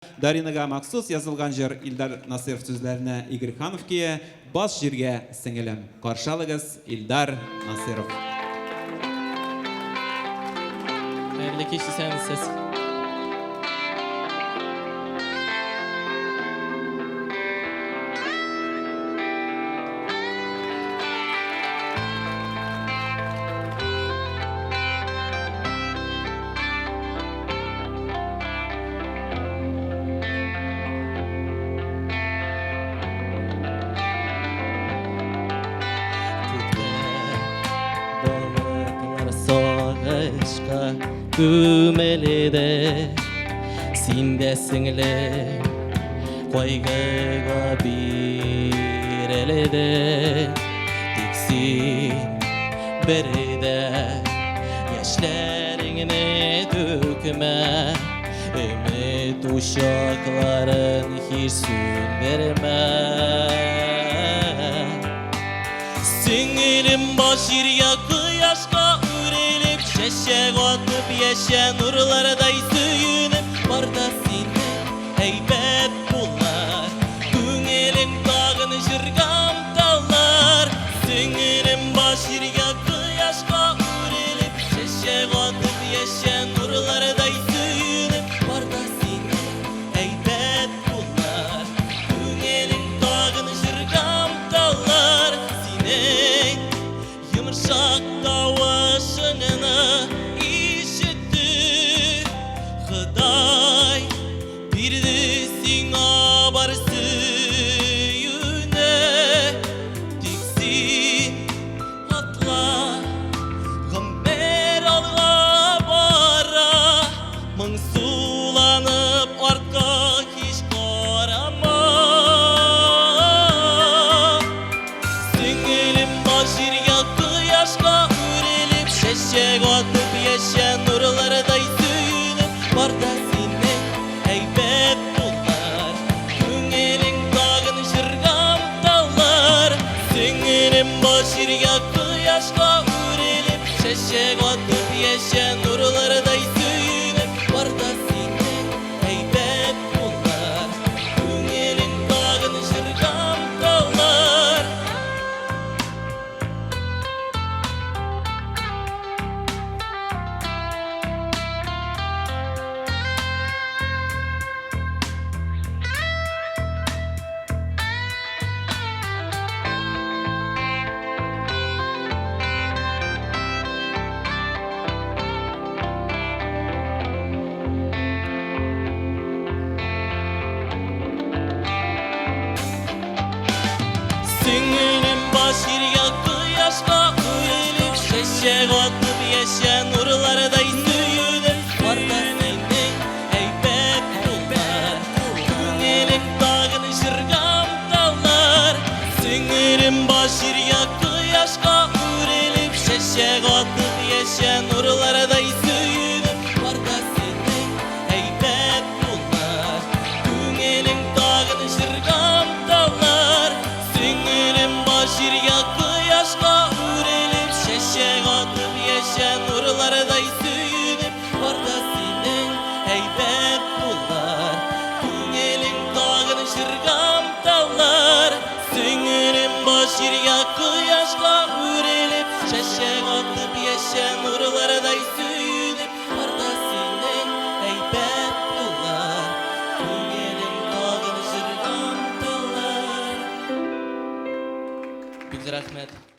Даринаға мақсус язылған жер Илдар Насыров сөзлеріне Игорь Ханов кие, бас жерге сіңілім. Қаршалығыз Илдар Насыров. Hayırlı kişi sensiz. Soğuşka kümelede sinde single koygaga bir elede diksin beride yaşlarını dökme ümit uşakların hiç sönderme Singlim başır yakı yaşka ürelip şeşek atıp yeşen nurlarday suyunum var da sine heybet bunlar Günelin dağını jırgam dağlar Singlim başır yakı yaşka ürelip şeşek atıp yeşen nurlarday suyunum var da sine heybet bunlar Günelin dağını jırgam dağlar Yumuşak davasını işitti Hıday bir de sina barsı yüne Diksin atla Gamber alga bara Mıngsulanıp arka hiç karama Singlim başır yakı yaşka ürelip şeşek atıp yeşen nurlarday suyunum var da sine heybet bunlar Günelin dağını jırgam dağlar Singlim başır yakı yaşka ürelip şeşek atıp yeşen nurlarday suyunum var da sine heybet bunlar Günelin dağını jırgam dağlar Singlim başır yakı yaşka ürelip şeşek atıp yeşen nurlarday suyunum var da sine heybet bunlar Günelin dağını jırgam dağlar Singlim başır yakı yaşka ürelip şeşek atıp yeşen nurlarday suyunum var da sine heybet bunlar Günelin dağını jırgam dağlar Singlim başır yakı yaşka ürelip şeşek atıp yeşen nurlarday suyunum var da sine heybet bunlar Günelin dağını jırgam dağlar Singlim başır yakı yaşka ürelip şeşek atıp yeşen nurlarday suyunum var da sine heybet bunlar Günelin dağını jırgam dağlar Büyük rahmet